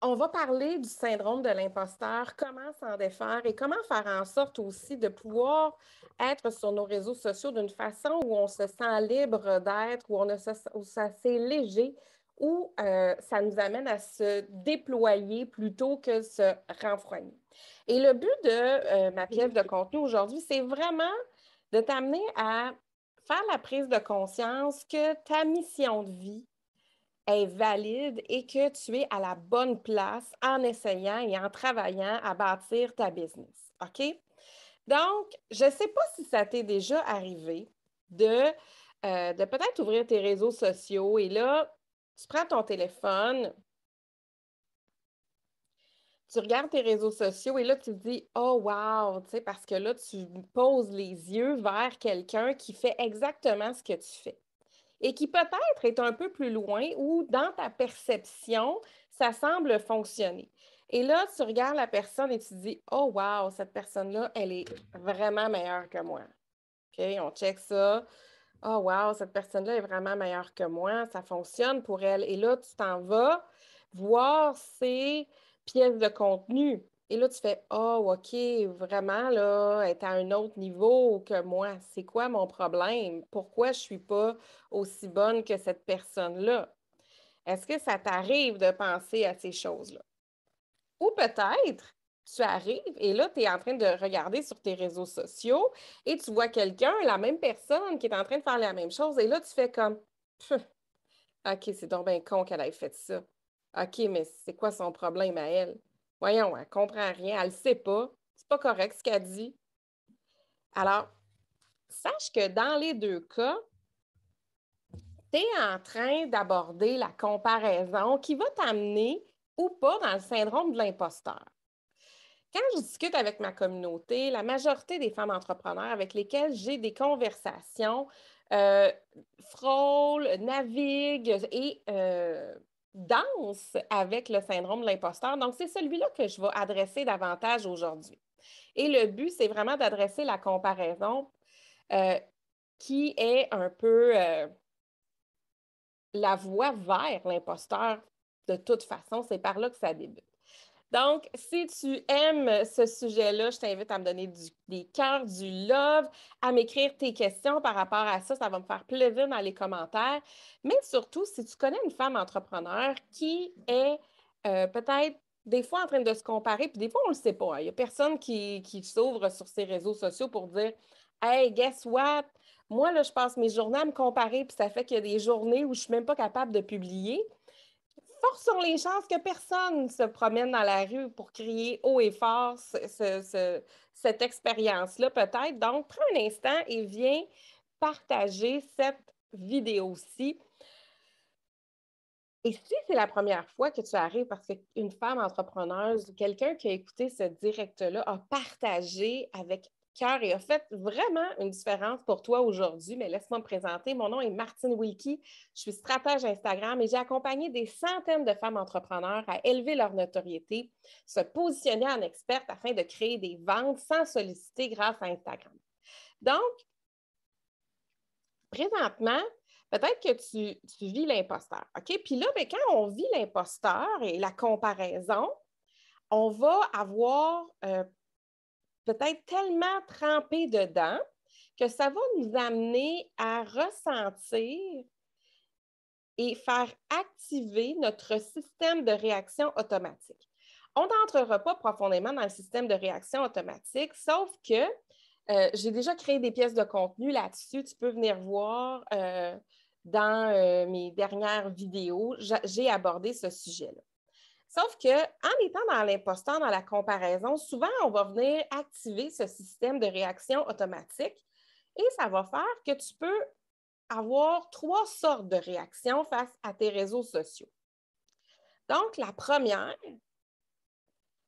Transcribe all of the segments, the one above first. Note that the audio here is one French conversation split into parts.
On va parler du syndrome de l'imposteur, comment s'en défaire et comment faire en sorte aussi de pouvoir être sur nos réseaux sociaux d'une façon où on se sent libre d'être, où ça c'est léger, où ça nous amène à se déployer plutôt que se renfroigner. Et le but de ma pièce de contenu aujourd'hui, c'est vraiment de t'amener à faire la prise de conscience que ta mission de vie est valide et que tu es à la bonne place en essayant et en travaillant à bâtir ta business. OK? Donc, je ne sais pas si ça t'est déjà arrivé de, de peut-être ouvrir tes réseaux sociaux et là, tu prends ton téléphone, tu regardes tes réseaux sociaux et là, tu te dis, oh wow, tu sais, parce que là, tu poses les yeux vers quelqu'un qui fait exactement ce que tu fais et qui peut-être est un peu plus loin ou dans ta perception, ça semble fonctionner. Et là, tu regardes la personne et tu te dis, oh wow, cette personne-là, elle est vraiment meilleure que moi. OK, on check ça. Oh wow, cette personne-là est vraiment meilleure que moi, ça fonctionne pour elle. Et là, tu t'en vas voir ses pièces de contenu. Et là, tu fais, oh, OK, vraiment, là, elle est à un autre niveau que moi. C'est quoi mon problème? Pourquoi je ne suis pas aussi bonne que cette personne-là? Est-ce que ça t'arrive de penser à ces choses-là? Ou peut-être, tu arrives et là, tu es en train de regarder sur tes réseaux sociaux et tu vois quelqu'un, la même personne, qui est en train de faire la même chose. Et là, tu fais comme, Pff, OK, c'est donc bien con qu'elle ait fait ça. OK, mais c'est quoi son problème à elle? Voyons, elle ne comprend rien, elle ne sait pas. C'est pas correct ce qu'elle dit. Alors, sache que dans les deux cas, tu es en train d'aborder la comparaison qui va t'amener ou pas dans le syndrome de l'imposteur. Quand je discute avec ma communauté, la majorité des femmes entrepreneurs avec lesquelles j'ai des conversations euh, frôlent, naviguent et dansent avec le syndrome de l'imposteur. Donc, c'est celui-là que je vais adresser davantage aujourd'hui. Et le but, c'est vraiment d'adresser la comparaison euh, qui est un peu la voie vers l'imposteur de toute façon. C'est par là que ça débute. Donc, si tu aimes ce sujet-là, je t'invite à me donner des cœurs, du love, à m'écrire tes questions par rapport à ça. Ça va me faire plaisir dans les commentaires. Mais surtout, si tu connais une femme entrepreneur qui est peut-être des fois en train de se comparer, puis des fois, on ne le sait pas, hein. Il n'y a personne qui s'ouvre sur ses réseaux sociaux pour dire Hey, guess what? Moi, là, je passe mes journées à me comparer, puis ça fait qu'il y a des journées où je ne suis même pas capable de publier. Fort sont les chances que personne se promène dans la rue pour crier haut et fort cette expérience-là, peut-être. Donc, prends un instant et viens partager cette vidéo-ci. Et si c'est la première fois que tu arrives parce qu'une femme entrepreneuse, quelqu'un qui a écouté ce direct-là, a partagé avec cœur et a fait vraiment une différence pour toi aujourd'hui, mais laisse-moi me présenter. Mon nom est Martine Wilkie. Je suis stratège Instagram et j'ai accompagné des centaines de femmes entrepreneurs à élever leur notoriété, se positionner en experte afin de créer des ventes sans solliciter grâce à Instagram. Donc, présentement, peut-être que tu vis l'imposteur. OK? Puis là, bien, quand on vit l'imposteur et la comparaison, on va avoir peut-être tellement trempé dedans que ça va nous amener à ressentir et faire activer notre système de réaction automatique. On n'entrera pas profondément dans le système de réaction automatique, sauf que j'ai déjà créé des pièces de contenu là-dessus. Tu peux venir voir dans mes dernières vidéos. J'ai abordé ce sujet-là. Sauf qu'en étant dans l'imposteur, dans la comparaison, souvent, on va venir activer ce système de réaction automatique et ça va faire que tu peux avoir trois sortes de réactions face à tes réseaux sociaux. Donc, la première,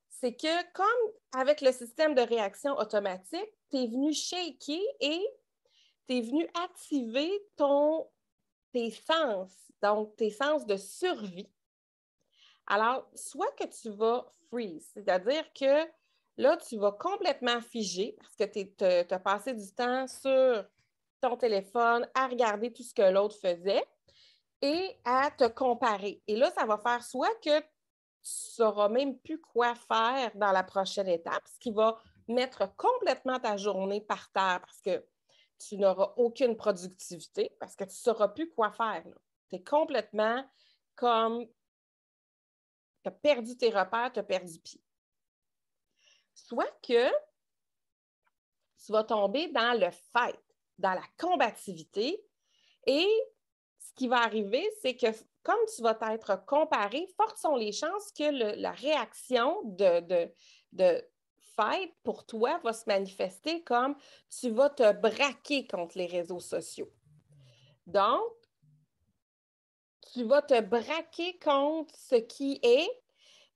c'est que comme avec le système de réaction automatique, tu es venu shaker et tu es venu activer tes sens, donc tes sens de survie. Alors, soit que tu vas freeze, c'est-à-dire que là, tu vas complètement figer parce que tu as passé du temps sur ton téléphone à regarder tout ce que l'autre faisait et à te comparer. Et là, ça va faire soit que sauras même plus quoi faire dans la prochaine étape, ce qui va mettre complètement ta journée par terre parce que tu n'auras aucune productivité, parce que tu ne sauras plus quoi faire. Tu es complètement comme tu as perdu tes repères, tu as perdu pied. Soit que tu vas tomber dans le fight, dans la combativité, et ce qui va arriver, c'est que comme tu vas t'être comparé, fortes sont les chances que la réaction de fight pour toi va se manifester comme tu vas te braquer contre les réseaux sociaux. Donc, tu vas te braquer contre ce qui est.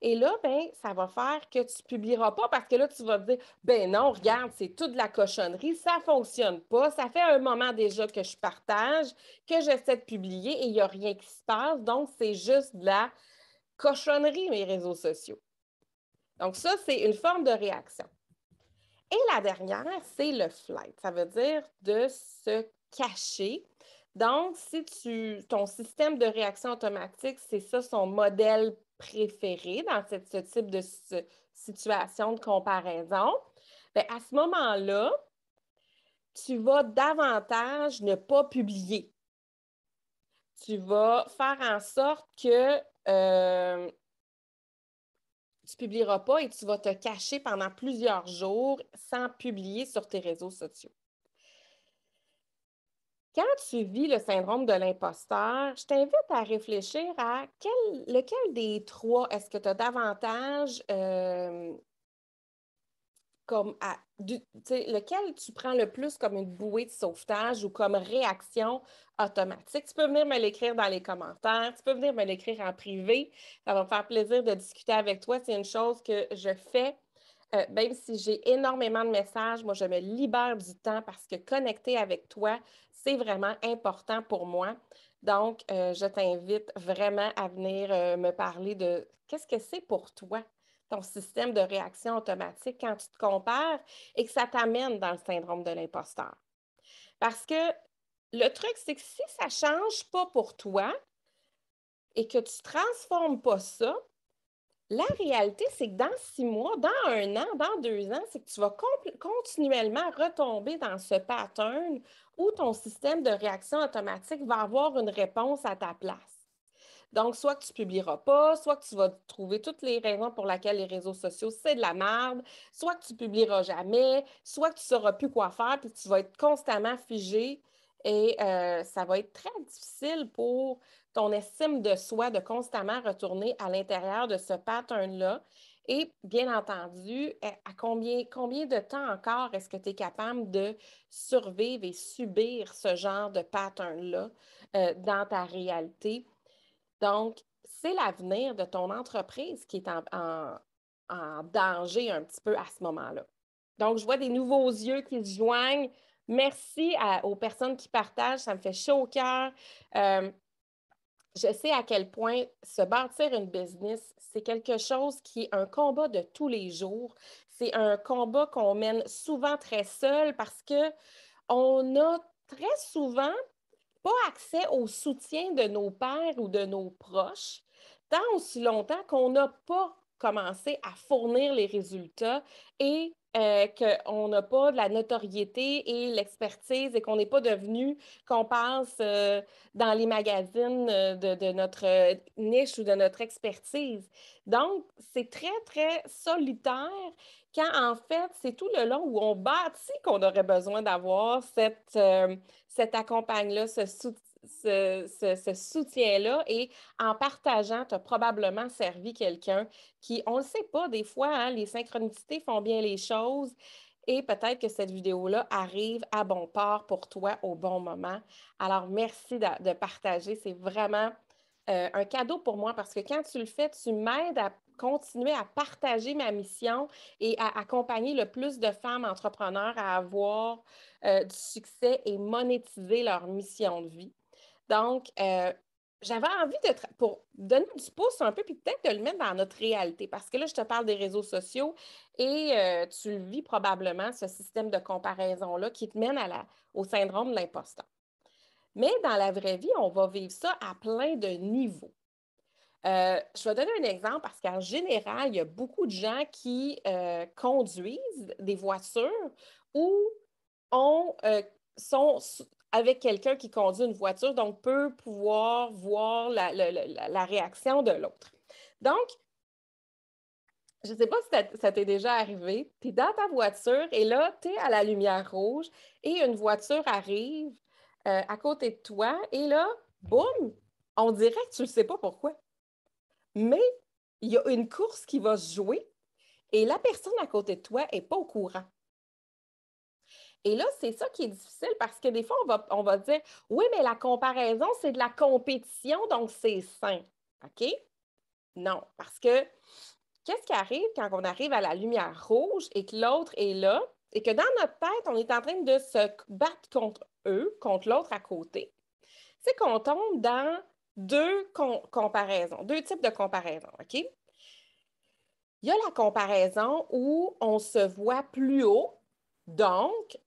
Et là, ben, ça va faire que tu ne publieras pas parce que là, tu vas te dire, ben non, regarde, c'est toute de la cochonnerie, ça ne fonctionne pas. Ça fait un moment déjà que je partage, que j'essaie de publier et il n'y a rien qui se passe. Donc, c'est juste de la cochonnerie, mes réseaux sociaux. Donc, ça, c'est une forme de réaction. Et la dernière, c'est le flight. Ça veut dire de se cacher. Donc, si ton système de réaction automatique, c'est ça son modèle préféré dans ce type de situation de comparaison, bien, à ce moment-là, tu vas davantage ne pas publier. Tu vas faire en sorte que tu ne publieras pas et tu vas te cacher pendant plusieurs jours sans publier sur tes réseaux sociaux. Quand tu vis le syndrome de l'imposteur, je t'invite à réfléchir à lequel des trois est-ce que tu as davantage lequel tu prends le plus comme une bouée de sauvetage ou comme réaction automatique. Tu peux venir me l'écrire dans les commentaires, tu peux venir me l'écrire en privé. Ça va me faire plaisir de discuter avec toi. C'est une chose que je fais. Même si j'ai énormément de messages, moi, je me libère du temps parce que connecter avec toi, c'est vraiment important pour moi. Donc, je t'invite vraiment à venir me parler de qu'est-ce que c'est pour toi, ton système de réaction automatique quand tu te compares et que ça t'amène dans le syndrome de l'imposteur. Parce que le truc, c'est que si ça ne change pas pour toi et que tu ne transformes pas ça, la réalité, c'est que dans 6 mois, dans 1 an, dans 2 ans, c'est que tu vas continuellement retomber dans ce pattern où ton système de réaction automatique va avoir une réponse à ta place. Donc, soit que tu ne publieras pas, soit que tu vas trouver toutes les raisons pour lesquelles les réseaux sociaux, c'est de la merde, soit que tu ne publieras jamais, soit que tu ne sauras plus quoi faire, puis tu vas être constamment figé et ça va être très difficile pour ton estime de soi de constamment retourner à l'intérieur de ce pattern-là. Et bien entendu, à combien de temps encore est-ce que tu es capable de survivre et subir ce genre de pattern-là dans ta réalité? Donc, c'est l'avenir de ton entreprise qui est en danger un petit peu à ce moment-là. Donc, je vois des nouveaux yeux qui se joignent. Merci aux personnes qui partagent, ça me fait chaud au cœur. Je sais à quel point se bâtir une business, c'est quelque chose qui est un combat de tous les jours. C'est un combat qu'on mène souvent très seul parce qu'on a très souvent pas accès au soutien de nos pairs ou de nos proches tant aussi longtemps qu'on n'a pas commencé à fournir les résultats et qu'on n'a pas de la notoriété et l'expertise et qu'on n'est pas devenu, qu'on passe dans les magazines de notre niche ou de notre expertise. Donc, c'est très, très solitaire quand en fait, c'est tout le long où on bâtit qu'on aurait besoin d'avoir cet accompagnement-là, ce soutien-là. Et en partageant, tu as probablement servi quelqu'un qui, on ne le sait pas, des fois, hein, les synchronicités font bien les choses. Et peut-être que cette vidéo-là arrive à bon port pour toi au bon moment. Alors, merci de partager. C'est vraiment un cadeau pour moi parce que quand tu le fais, tu m'aides à continuer à partager ma mission et à accompagner le plus de femmes entrepreneurs à avoir du succès et monétiser leur mission de vie. Donc, j'avais envie pour donner du pouce un peu, puis peut-être de le mettre dans notre réalité, parce que là, je te parle des réseaux sociaux et tu le vis probablement, ce système de comparaison-là qui te mène au syndrome de l'imposteur. Mais dans la vraie vie, on va vivre ça à plein de niveaux. Je vais donner un exemple parce qu'en général, il y a beaucoup de gens qui conduisent des voitures ou sont avec quelqu'un qui conduit une voiture, donc peut pouvoir voir la réaction de l'autre. Donc, je ne sais pas si ça t'est déjà arrivé, tu es dans ta voiture et là, tu es à la lumière rouge et une voiture arrive à côté de toi et là, boum, on dirait que tu ne sais pas pourquoi. Mais il y a une course qui va se jouer et la personne à côté de toi n'est pas au courant. Et là, c'est ça qui est difficile parce que des fois, on va dire, oui, mais la comparaison, c'est de la compétition, donc c'est sain. OK? Non, parce que qu'est-ce qui arrive quand on arrive à la lumière rouge et que l'autre est là et que dans notre tête, on est en train de se battre contre eux, contre l'autre à côté? C'est qu'on tombe dans deux comparaisons, deux types de comparaisons. OK? Il y a la comparaison où on se voit plus haut. Donc,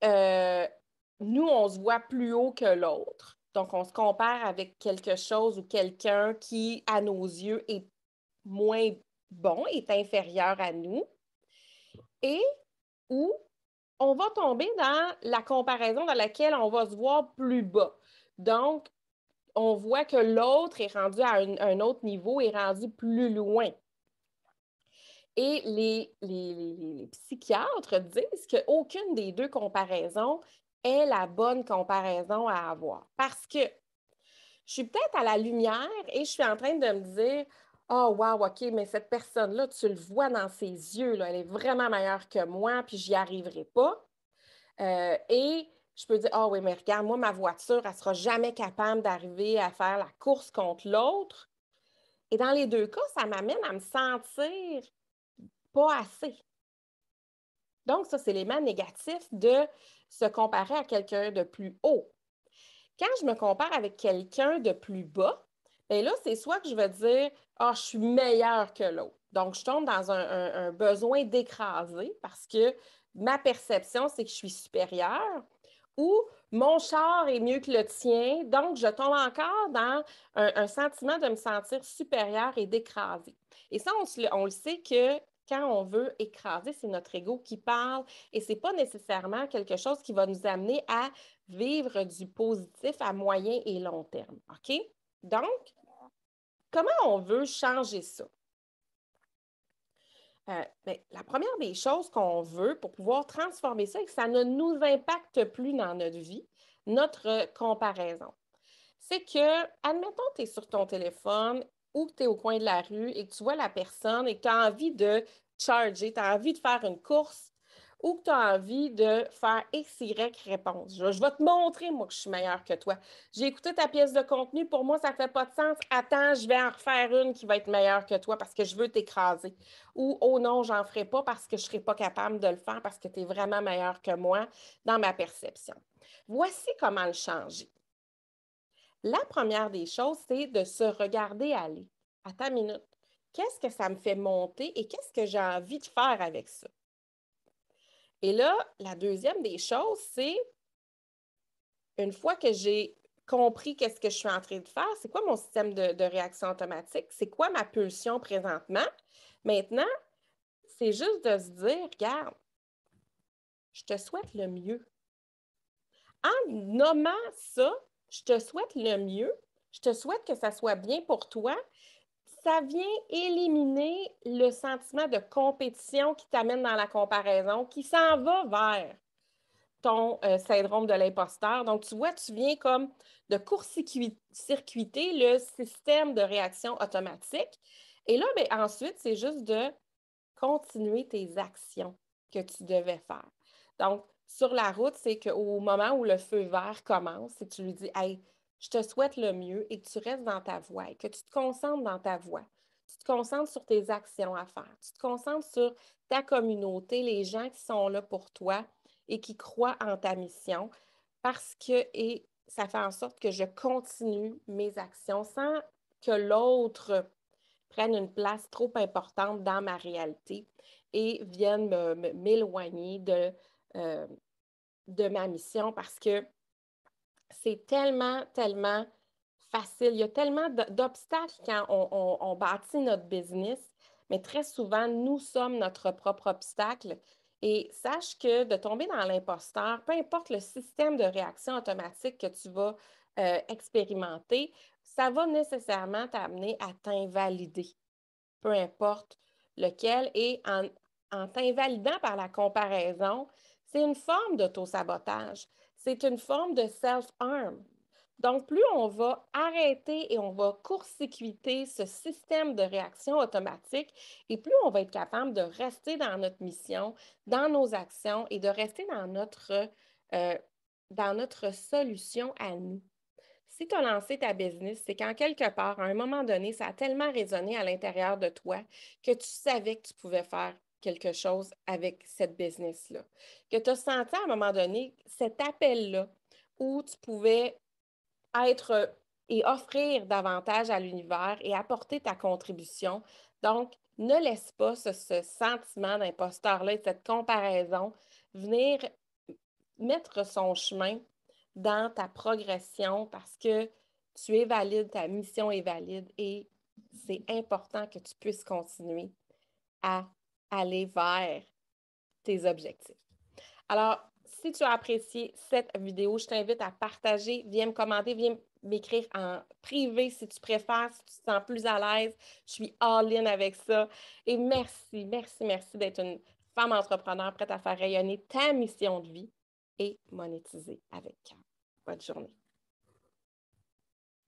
nous, on se voit plus haut que l'autre. Donc, on se compare avec quelque chose ou quelqu'un qui, à nos yeux, est moins bon, est inférieur à nous. Et où on va tomber dans la comparaison dans laquelle on va se voir plus bas. Donc, on voit que l'autre est rendu à un autre niveau, est rendu plus loin. Et les psychiatres disent qu'aucune des deux comparaisons est la bonne comparaison à avoir. Parce que je suis peut-être à la lumière et je suis en train de me dire, oh, wow, OK, mais cette personne-là, tu le vois dans ses yeux, là, elle est vraiment meilleure que moi, puis j'y arriverai pas. Et je peux dire, ah oui, mais regarde, moi, ma voiture, elle ne sera jamais capable d'arriver à faire la course contre l'autre. Et dans les deux cas, ça m'amène à me sentir pas assez. Donc, ça, c'est l'élément négatif de se comparer à quelqu'un de plus haut. Quand je me compare avec quelqu'un de plus bas, bien là, c'est soit que je vais dire, ah, je suis meilleure que l'autre. Donc, je tombe dans un besoin d'écraser parce que ma perception, c'est que je suis supérieure ou mon char est mieux que le tien. Donc, je tombe encore dans un sentiment de me sentir supérieure et d'écraser. Et ça, on le sait que quand on veut écraser, c'est notre ego qui parle et ce n'est pas nécessairement quelque chose qui va nous amener à vivre du positif à moyen et long terme. OK? Donc, comment on veut changer ça? Bien, la première des choses qu'on veut pour pouvoir transformer ça et que ça ne nous impacte plus dans notre vie, notre comparaison, c'est que, admettons, tu es sur ton téléphone ou que tu es au coin de la rue et que tu vois la personne et que tu as envie de charger, tu as envie de faire une course ou que tu as envie de faire X, Y réponse. Je vais te montrer, moi, que je suis meilleure que toi. J'ai écouté ta pièce de contenu, pour moi, ça ne fait pas de sens. Attends, je vais en refaire une qui va être meilleure que toi parce que je veux t'écraser. Ou, oh non, j'en ferai pas parce que je ne serai pas capable de le faire parce que tu es vraiment meilleure que moi dans ma perception. Voici comment le changer. La première des choses, c'est de se regarder aller. À ta minute, qu'est-ce que ça me fait monter et qu'est-ce que j'ai envie de faire avec ça? Et là, la deuxième des choses, c'est une fois que j'ai compris qu'est-ce que je suis en train de faire, c'est quoi mon système de réaction automatique, c'est quoi ma pulsion présentement. Maintenant, c'est juste de se dire, regarde, je te souhaite le mieux. En nommant ça, je te souhaite le mieux, je te souhaite que ça soit bien pour toi, ça vient éliminer le sentiment de compétition qui t'amène dans la comparaison, qui s'en va vers ton syndrome de l'imposteur. Donc, tu vois, tu viens comme de court-circuiter le système de réaction automatique. Et là, bien, ensuite, c'est juste de continuer tes actions que tu devais faire. Donc, sur la route, c'est qu'au moment où le feu vert commence, c'est que tu lui dis, hey, je te souhaite le mieux et que tu restes dans ta voie et que tu te concentres dans ta voie. Tu te concentres sur tes actions à faire. Tu te concentres sur ta communauté, les gens qui sont là pour toi et qui croient en ta mission parce que, et ça fait en sorte que je continue mes actions sans que l'autre prenne une place trop importante dans ma réalité et viennent m'éloigner de ma mission parce que c'est tellement, tellement facile. Il y a tellement d'obstacles quand on bâtit notre business, mais très souvent, nous sommes notre propre obstacle. Et sache que de tomber dans l'imposteur, peu importe le système de réaction automatique que tu vas expérimenter, ça va nécessairement t'amener à t'invalider, peu importe lequel. Et en t'invalidant par la comparaison, c'est une forme d'auto-sabotage. C'est une forme de self-harm. Donc, plus on va arrêter et on va court-circuiter ce système de réaction automatique, et plus on va être capable de rester dans notre mission, dans nos actions et de rester euh, dans notre solution à nous. Si tu as lancé ta business, c'est qu'en quelque part, à un moment donné, ça a tellement résonné à l'intérieur de toi que tu savais que tu pouvais faire quelque chose avec cette business-là. Que tu as senti à un moment donné cet appel-là où tu pouvais être et offrir davantage à l'univers et apporter ta contribution. Donc, ne laisse pas ce sentiment d'imposteur-là et cette comparaison venir mettre son chemin dans ta progression parce que tu es valide, ta mission est valide et c'est important que tu puisses continuer à aller vers tes objectifs. Alors, si tu as apprécié cette vidéo, je t'invite à partager, viens me commenter, viens m'écrire en privé si tu préfères, si tu te sens plus à l'aise. Je suis all-in avec ça. Et merci, merci, merci d'être une femme entrepreneur prête à faire rayonner ta mission de vie et monétiser avec cœur. Bonne journée.